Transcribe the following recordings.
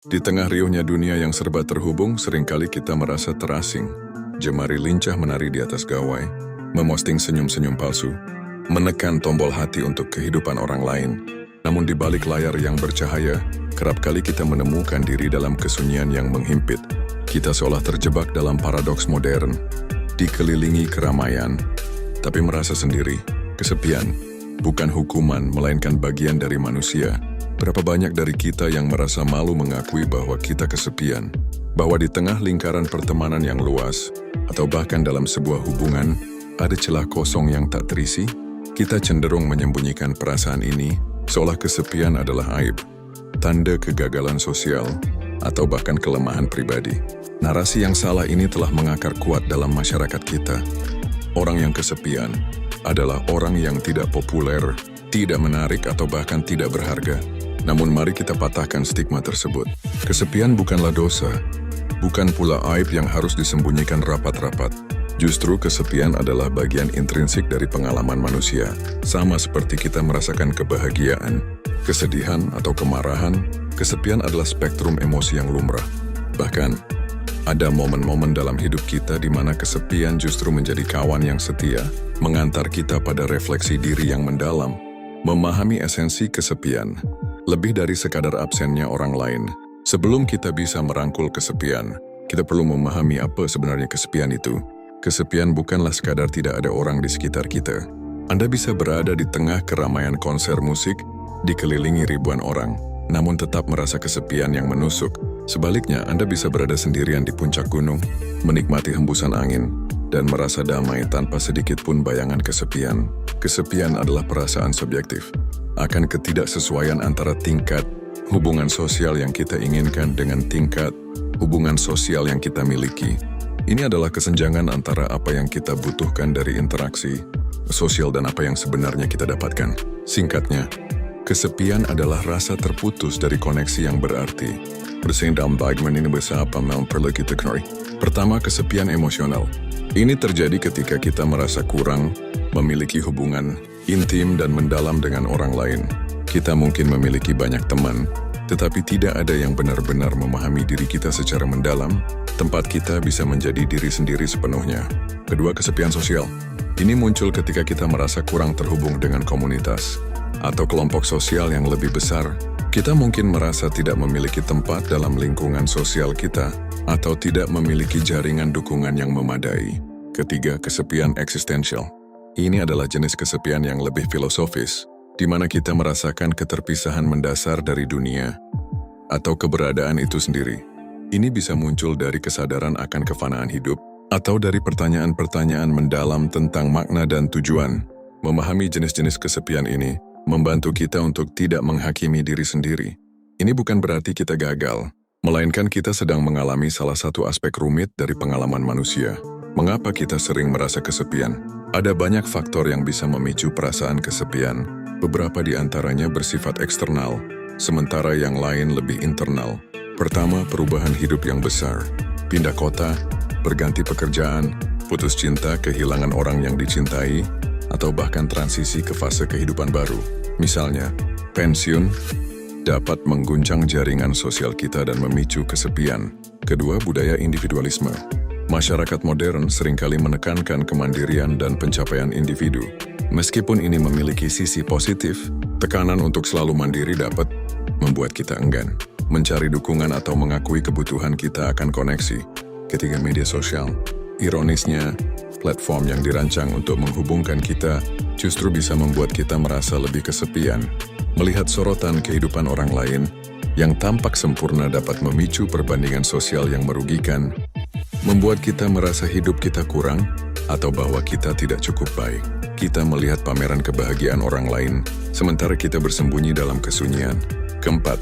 Di tengah riuhnya dunia yang serba terhubung, seringkali kita merasa terasing. Jemari lincah menari di atas gawai, memosting senyum-senyum palsu, menekan tombol hati untuk kehidupan orang lain. Namun di balik layar yang bercahaya, kerap kali kita menemukan diri dalam kesunyian yang menghimpit. Kita seolah terjebak dalam paradoks modern, dikelilingi keramaian, tapi merasa sendiri. Kesepian bukan hukuman, melainkan bagian dari manusia. Berapa banyak dari kita yang merasa malu mengakui bahwa kita kesepian, bahwa di tengah lingkaran pertemanan yang luas, atau bahkan dalam sebuah hubungan, ada celah kosong yang tak terisi? Kita cenderung menyembunyikan perasaan ini, seolah kesepian adalah aib, tanda kegagalan sosial, atau bahkan kelemahan pribadi. Narasi yang salah ini telah mengakar kuat dalam masyarakat kita. Orang yang kesepian adalah orang yang tidak populer, tidak menarik, atau bahkan tidak berharga. Namun mari kita patahkan stigma tersebut. Kesepian bukanlah dosa, bukan pula aib yang harus disembunyikan rapat-rapat. Justru kesepian adalah bagian intrinsik dari pengalaman manusia. Sama seperti kita merasakan kebahagiaan, kesedihan, atau kemarahan, kesepian adalah spektrum emosi yang lumrah. Bahkan, ada momen-momen dalam hidup kita di mana kesepian justru menjadi kawan yang setia, mengantar kita pada refleksi diri yang mendalam, memahami esensi kesepian, lebih dari sekadar absennya orang lain. Sebelum kita bisa merangkul kesepian, kita perlu memahami apa sebenarnya kesepian itu. Kesepian bukanlah sekadar tidak ada orang di sekitar kita. Anda bisa berada di tengah keramaian konser musik, dikelilingi ribuan orang, namun tetap merasa kesepian yang menusuk. Sebaliknya, Anda bisa berada sendirian di puncak gunung, menikmati hembusan angin, dan merasa damai tanpa sedikit pun bayangan kesepian. Kesepian adalah perasaan subjektif, akan ketidaksesuaian antara tingkat hubungan sosial yang kita inginkan dengan tingkat hubungan sosial yang kita miliki. Ini adalah kesenjangan antara apa yang kita butuhkan dari interaksi sosial dan apa yang sebenarnya kita dapatkan. Singkatnya, kesepian adalah rasa terputus dari koneksi yang berarti. Bersaing dalam bagian ini apa yang perlu kita kenali. Pertama, kesepian emosional. Ini terjadi ketika kita merasa kurang memiliki hubungan intim dan mendalam dengan orang lain. Kita mungkin memiliki banyak teman, tetapi tidak ada yang benar-benar memahami diri kita secara mendalam, tempat kita bisa menjadi diri sendiri sepenuhnya. Kedua, kesepian sosial. Ini muncul ketika kita merasa kurang terhubung dengan komunitas atau kelompok sosial yang lebih besar. Kita mungkin merasa tidak memiliki tempat dalam lingkungan sosial kita, atau tidak memiliki jaringan dukungan yang memadai. Ketiga, kesepian eksistensial. Ini adalah jenis kesepian yang lebih filosofis, di mana kita merasakan keterpisahan mendasar dari dunia atau keberadaan itu sendiri. Ini bisa muncul dari kesadaran akan kefanaan hidup, atau dari pertanyaan-pertanyaan mendalam tentang makna dan tujuan. Memahami jenis-jenis kesepian ini membantu kita untuk tidak menghakimi diri sendiri. Ini bukan berarti kita gagal, melainkan kita sedang mengalami salah satu aspek rumit dari pengalaman manusia. Mengapa kita sering merasa kesepian? Ada banyak faktor yang bisa memicu perasaan kesepian. Beberapa di antaranya bersifat eksternal, sementara yang lain lebih internal. Pertama, perubahan hidup yang besar. Pindah kota, berganti pekerjaan, putus cinta, kehilangan orang yang dicintai, atau bahkan transisi ke fase kehidupan baru. Misalnya, pensiun dapat mengguncang jaringan sosial kita dan memicu kesepian. Kedua, budaya individualisme. Masyarakat modern seringkali menekankan kemandirian dan pencapaian individu. Meskipun ini memiliki sisi positif, tekanan untuk selalu mandiri dapat membuat kita enggan mencari dukungan atau mengakui kebutuhan kita akan koneksi. Ketiga, media sosial. Ironisnya, platform yang dirancang untuk menghubungkan kita justru bisa membuat kita merasa lebih kesepian. Melihat sorotan kehidupan orang lain yang tampak sempurna dapat memicu perbandingan sosial yang merugikan, membuat kita merasa hidup kita kurang atau bahwa kita tidak cukup baik. Kita melihat pameran kebahagiaan orang lain, sementara kita bersembunyi dalam kesunyian. Keempat,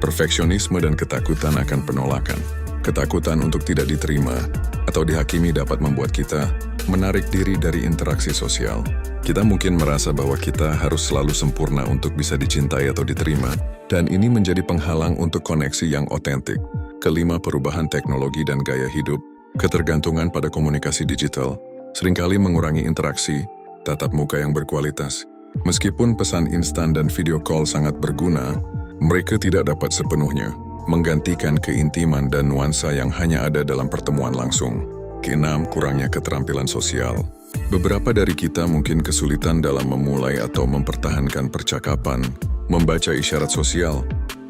perfeksionisme dan ketakutan akan penolakan. Ketakutan untuk tidak diterima atau dihakimi dapat membuat kita menarik diri dari interaksi sosial. Kita mungkin merasa bahwa kita harus selalu sempurna untuk bisa dicintai atau diterima, dan ini menjadi penghalang untuk koneksi yang otentik. Kelima, perubahan teknologi dan gaya hidup. Ketergantungan pada komunikasi digital seringkali mengurangi interaksi tatap muka yang berkualitas. Meskipun pesan instan dan video call sangat berguna, mereka tidak dapat sepenuhnya menggantikan keintiman dan nuansa yang hanya ada dalam pertemuan langsung. Keenam, kurangnya keterampilan sosial. Beberapa dari kita mungkin kesulitan dalam memulai atau mempertahankan percakapan, membaca isyarat sosial,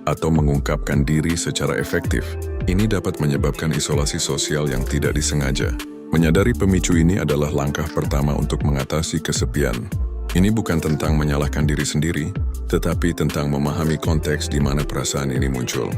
atau mengungkapkan diri secara efektif. Ini dapat menyebabkan isolasi sosial yang tidak disengaja. Menyadari pemicu ini adalah langkah pertama untuk mengatasi kesepian. Ini bukan tentang menyalahkan diri sendiri, tetapi tentang memahami konteks di mana perasaan ini muncul.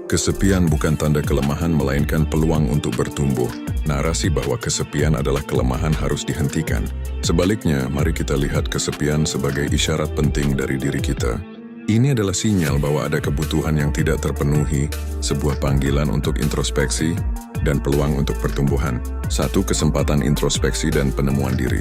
Kesepian bukan tanda kelemahan melainkan peluang untuk bertumbuh. Narasi bahwa kesepian adalah kelemahan harus dihentikan. Sebaliknya, mari kita lihat kesepian sebagai isyarat penting dari diri kita. Ini adalah sinyal bahwa ada kebutuhan yang tidak terpenuhi, sebuah panggilan untuk introspeksi, dan peluang untuk pertumbuhan. Satu, kesempatan introspeksi dan penemuan diri.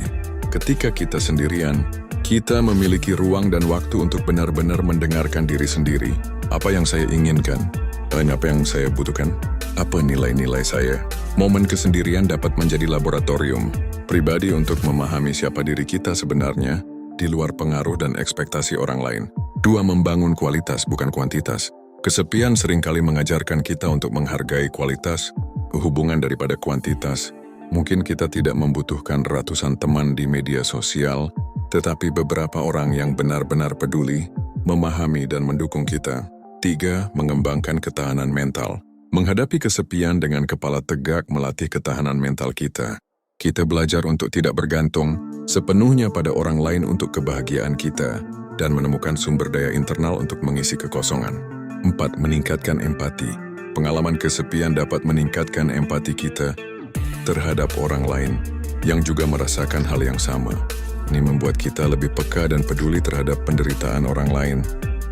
Ketika kita sendirian, kita memiliki ruang dan waktu untuk benar-benar mendengarkan diri sendiri. Apa yang saya inginkan? Apa yang saya butuhkan? Apa nilai-nilai saya? Momen kesendirian dapat menjadi laboratorium pribadi untuk memahami siapa diri kita sebenarnya di luar pengaruh dan ekspektasi orang lain. Dua, membangun kualitas bukan kuantitas. Kesepian seringkali mengajarkan kita untuk menghargai kualitas, hubungan daripada kuantitas. Mungkin kita tidak membutuhkan ratusan teman di media sosial, tetapi beberapa orang yang benar-benar peduli, memahami dan mendukung kita. 3. Mengembangkan ketahanan mental. Menghadapi kesepian dengan kepala tegak melatih ketahanan mental kita. Kita belajar untuk tidak bergantung sepenuhnya pada orang lain untuk kebahagiaan kita dan menemukan sumber daya internal untuk mengisi kekosongan. 4. Meningkatkan empati. Pengalaman kesepian dapat meningkatkan empati kita terhadap orang lain yang juga merasakan hal yang sama. Ini membuat kita lebih peka dan peduli terhadap penderitaan orang lain.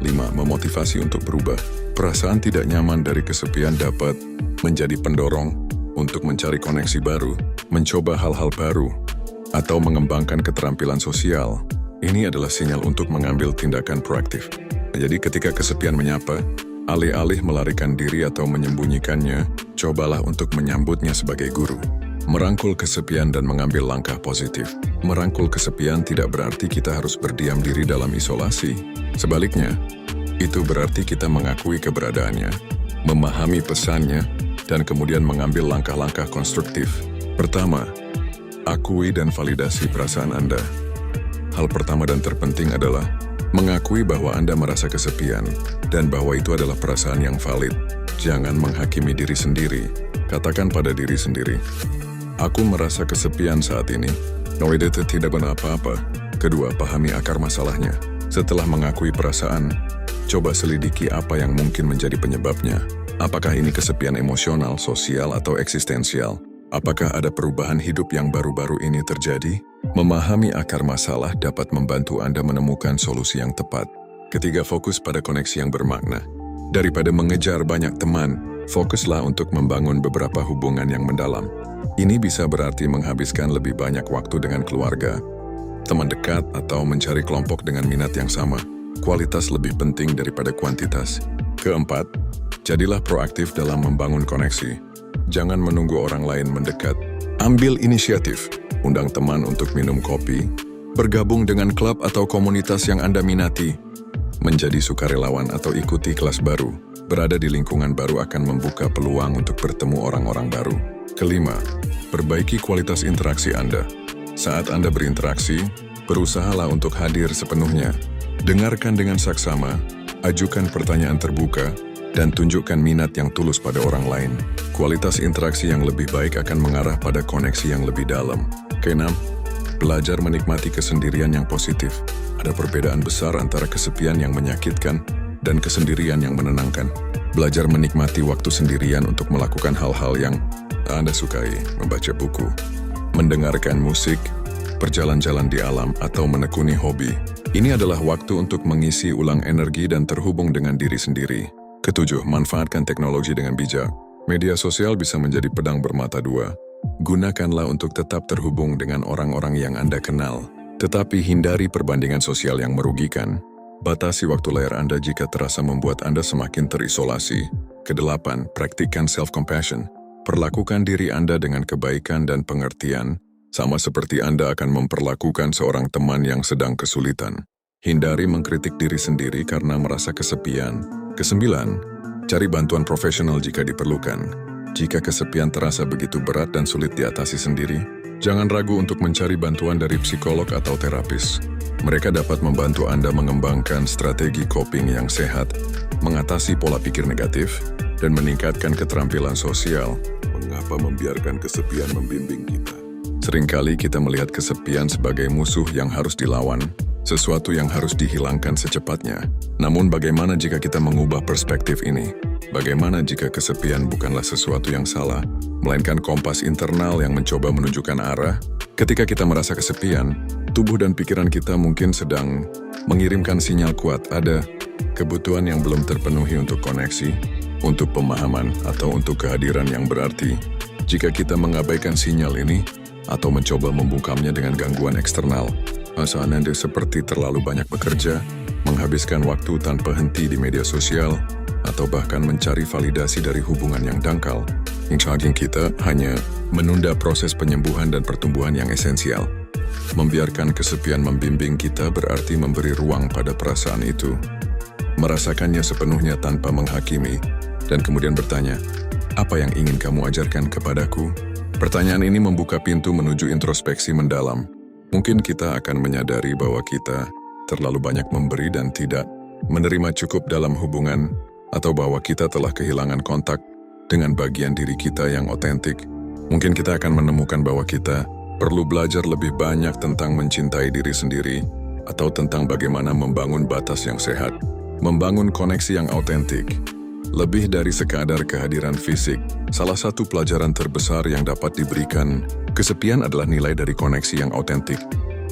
5. Memotivasi untuk berubah. Perasaan tidak nyaman dari kesepian dapat menjadi pendorong untuk mencari koneksi baru, mencoba hal-hal baru, atau mengembangkan keterampilan sosial. Ini adalah sinyal untuk mengambil tindakan proaktif. Jadi ketika kesepian menyapa, alih-alih melarikan diri atau menyembunyikannya, cobalah untuk menyambutnya sebagai guru. Merangkul kesepian dan mengambil langkah positif. Merangkul kesepian tidak berarti kita harus berdiam diri dalam isolasi. Sebaliknya, itu berarti kita mengakui keberadaannya, memahami pesannya, dan kemudian mengambil langkah-langkah konstruktif. Pertama, akui dan validasi perasaan Anda. Hal pertama dan terpenting adalah mengakui bahwa Anda merasa kesepian dan bahwa itu adalah perasaan yang valid. Jangan menghakimi diri sendiri. Katakan pada diri sendiri, aku merasa kesepian saat ini. No, itu tidak guna apa-apa. Kedua, pahami akar masalahnya. Setelah mengakui perasaan, coba selidiki apa yang mungkin menjadi penyebabnya. Apakah ini kesepian emosional, sosial, atau eksistensial? Apakah ada perubahan hidup yang baru-baru ini terjadi? Memahami akar masalah dapat membantu Anda menemukan solusi yang tepat. Ketiga, fokus pada koneksi yang bermakna. Daripada mengejar banyak teman, fokuslah untuk membangun beberapa hubungan yang mendalam. Ini bisa berarti menghabiskan lebih banyak waktu dengan keluarga, teman dekat, atau mencari kelompok dengan minat yang sama. Kualitas lebih penting daripada kuantitas. Keempat, jadilah proaktif dalam membangun koneksi. Jangan menunggu orang lain mendekat. Ambil inisiatif. Undang teman untuk minum kopi, bergabung dengan klub atau komunitas yang Anda minati, menjadi sukarelawan atau ikuti kelas baru. Berada di lingkungan baru akan membuka peluang untuk bertemu orang-orang baru. Kelima, perbaiki kualitas interaksi Anda. Saat Anda berinteraksi, berusahalah untuk hadir sepenuhnya. Dengarkan dengan saksama, ajukan pertanyaan terbuka, dan tunjukkan minat yang tulus pada orang lain. Kualitas interaksi yang lebih baik akan mengarah pada koneksi yang lebih dalam. Keenam, belajar menikmati kesendirian yang positif. Ada perbedaan besar antara kesepian yang menyakitkan dan kesendirian yang menenangkan. Belajar menikmati waktu sendirian untuk melakukan hal-hal yang Anda sukai, membaca buku, mendengarkan musik, berjalan-jalan di alam, atau menekuni hobi. Ini adalah waktu untuk mengisi ulang energi dan terhubung dengan diri sendiri. Ketujuh, manfaatkan teknologi dengan bijak. Media sosial bisa menjadi pedang bermata dua. Gunakanlah untuk tetap terhubung dengan orang-orang yang Anda kenal, tetapi hindari perbandingan sosial yang merugikan. Batasi waktu layar Anda jika terasa membuat Anda semakin terisolasi. Kedelapan, praktikkan self-compassion. Perlakukan diri Anda dengan kebaikan dan pengertian, sama seperti Anda akan memperlakukan seorang teman yang sedang kesulitan. Hindari mengkritik diri sendiri karena merasa kesepian. Kesembilan, Cari bantuan profesional jika diperlukan. Jika kesepian terasa begitu berat dan sulit diatasi sendiri, jangan ragu untuk mencari bantuan dari psikolog atau terapis. Mereka dapat membantu Anda mengembangkan strategi coping yang sehat, mengatasi pola pikir negatif, dan meningkatkan keterampilan sosial. Mengapa membiarkan kesepian membimbing kita? Seringkali kita melihat kesepian sebagai musuh yang harus dilawan, sesuatu yang harus dihilangkan secepatnya. Namun bagaimana jika kita mengubah perspektif ini? Bagaimana jika kesepian bukanlah sesuatu yang salah, melainkan kompas internal yang mencoba menunjukkan arah? Ketika kita merasa kesepian, tubuh dan pikiran kita mungkin sedang mengirimkan sinyal kuat, ada kebutuhan yang belum terpenuhi untuk koneksi, untuk pemahaman, atau untuk kehadiran yang berarti. Jika kita mengabaikan sinyal ini, atau mencoba membungkamnya dengan gangguan eksternal, perasaan Anda seperti terlalu banyak bekerja, menghabiskan waktu tanpa henti di media sosial, atau bahkan mencari validasi dari hubungan yang dangkal, yang kita hanya menunda proses penyembuhan dan pertumbuhan yang esensial. Membiarkan kesepian membimbing kita berarti memberi ruang pada perasaan itu, merasakannya sepenuhnya tanpa menghakimi, dan kemudian bertanya, apa yang ingin kamu ajarkan kepadaku? Pertanyaan ini membuka pintu menuju introspeksi mendalam. Mungkin kita akan menyadari bahwa kita terlalu banyak memberi dan tidak menerima cukup dalam hubungan, atau bahwa kita telah kehilangan kontak dengan bagian diri kita yang otentik. Mungkin kita akan menemukan bahwa kita perlu belajar lebih banyak tentang mencintai diri sendiri, atau tentang bagaimana membangun batas yang sehat, membangun koneksi yang autentik. Lebih dari sekadar kehadiran fisik, salah satu pelajaran terbesar yang dapat diberikan kesepian adalah nilai dari koneksi yang autentik.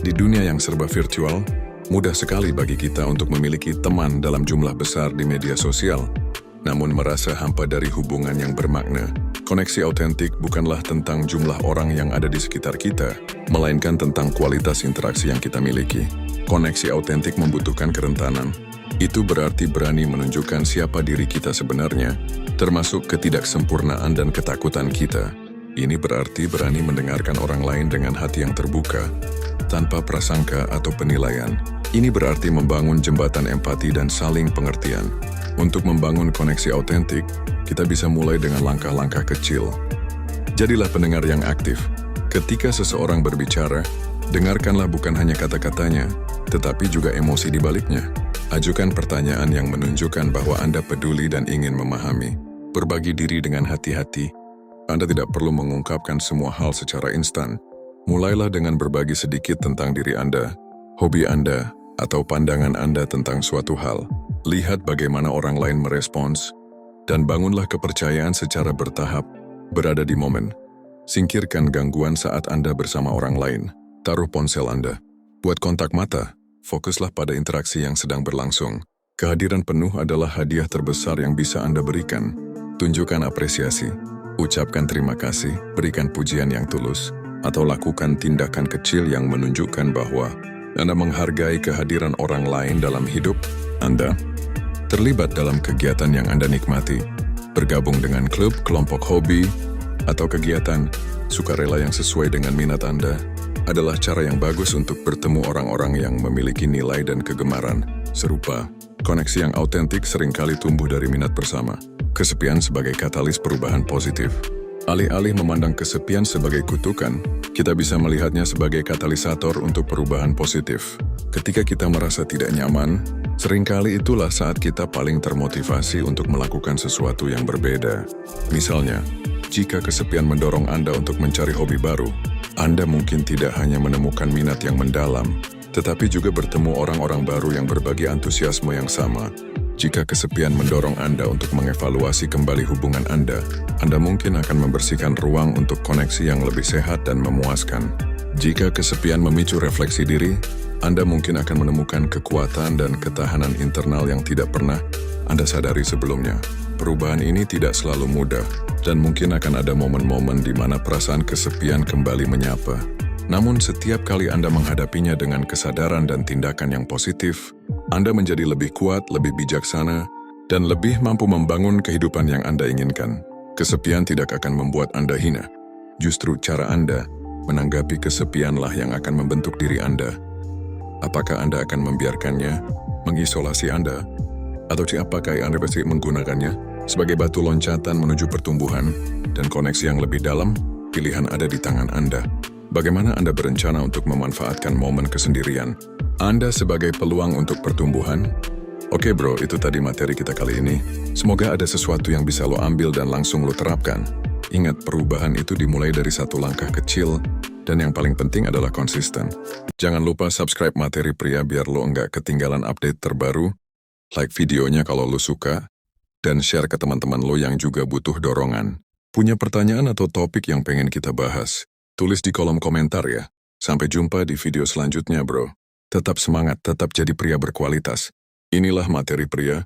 Di dunia yang serba virtual, mudah sekali bagi kita untuk memiliki teman dalam jumlah besar di media sosial, namun merasa hampa dari hubungan yang bermakna. Koneksi autentik bukanlah tentang jumlah orang yang ada di sekitar kita, melainkan tentang kualitas interaksi yang kita miliki. Koneksi autentik membutuhkan kerentanan. Itu berarti berani menunjukkan siapa diri kita sebenarnya, termasuk ketidaksempurnaan dan ketakutan kita. Ini berarti berani mendengarkan orang lain dengan hati yang terbuka, tanpa prasangka atau penilaian. Ini berarti membangun jembatan empati dan saling pengertian. Untuk membangun koneksi autentik, kita bisa mulai dengan langkah-langkah kecil. Jadilah pendengar yang aktif. Ketika seseorang berbicara, dengarkanlah bukan hanya kata-katanya, tetapi juga emosi di baliknya. Ajukan pertanyaan yang menunjukkan bahwa Anda peduli dan ingin memahami. Berbagi diri dengan hati-hati. Anda tidak perlu mengungkapkan semua hal secara instan. Mulailah dengan berbagi sedikit tentang diri Anda, hobi Anda, atau pandangan Anda tentang suatu hal. Lihat bagaimana orang lain merespons, dan bangunlah kepercayaan secara bertahap, berada di momen. Singkirkan gangguan saat Anda bersama orang lain. Taruh ponsel Anda. Buat kontak mata. Fokuslah pada interaksi yang sedang berlangsung. Kehadiran penuh adalah hadiah terbesar yang bisa Anda berikan. Tunjukkan apresiasi, ucapkan terima kasih, berikan pujian yang tulus, atau lakukan tindakan kecil yang menunjukkan bahwa Anda menghargai kehadiran orang lain dalam hidup Anda. Terlibat dalam kegiatan yang Anda nikmati, bergabung dengan klub, kelompok hobi, atau kegiatan sukarela yang sesuai dengan minat Anda, adalah cara yang bagus untuk bertemu orang-orang yang memiliki nilai dan kegemaran serupa. Koneksi yang autentik seringkali tumbuh dari minat bersama. Kesepian sebagai katalis perubahan positif. Alih-alih memandang kesepian sebagai kutukan, kita bisa melihatnya sebagai katalisator untuk perubahan positif. Ketika kita merasa tidak nyaman, seringkali itulah saat kita paling termotivasi untuk melakukan sesuatu yang berbeda. Misalnya, jika kesepian mendorong Anda untuk mencari hobi baru, Anda mungkin tidak hanya menemukan minat yang mendalam, tetapi juga bertemu orang-orang baru yang berbagi antusiasme yang sama. Jika kesepian mendorong Anda untuk mengevaluasi kembali hubungan Anda mungkin akan membersihkan ruang untuk koneksi yang lebih sehat dan memuaskan. Jika kesepian memicu refleksi diri, Anda mungkin akan menemukan kekuatan dan ketahanan internal yang tidak pernah Anda sadari sebelumnya. Perubahan ini tidak selalu mudah, dan mungkin akan ada momen-momen di mana perasaan kesepian kembali menyapa. Namun setiap kali Anda menghadapinya dengan kesadaran dan tindakan yang positif, Anda menjadi lebih kuat, lebih bijaksana, dan lebih mampu membangun kehidupan yang Anda inginkan. Kesepian tidak akan membuat Anda hina. Justru cara Anda menanggapi kesepianlah yang akan membentuk diri Anda. Apakah Anda akan membiarkannya mengisolasi Anda? Atau apakah Anda pasti menggunakannya Sebagai batu loncatan menuju pertumbuhan dan koneksi yang lebih dalam, pilihan ada di tangan Anda. Bagaimana Anda berencana untuk memanfaatkan momen kesendirian Anda sebagai peluang untuk pertumbuhan? Oke bro, itu tadi materi kita kali ini. Semoga ada sesuatu yang bisa lo ambil dan langsung lo terapkan. Ingat, perubahan itu dimulai dari satu langkah kecil, dan yang paling penting adalah konsisten. Jangan lupa subscribe Materi Pria biar lo nggak ketinggalan update terbaru, like videonya kalau lo suka, dan share ke teman-teman lo yang juga butuh dorongan. Punya pertanyaan atau topik yang pengen kita bahas? Tulis di kolom komentar ya. Sampai jumpa di video selanjutnya bro. Tetap semangat, tetap jadi pria berkualitas. Inilah Materi Pria,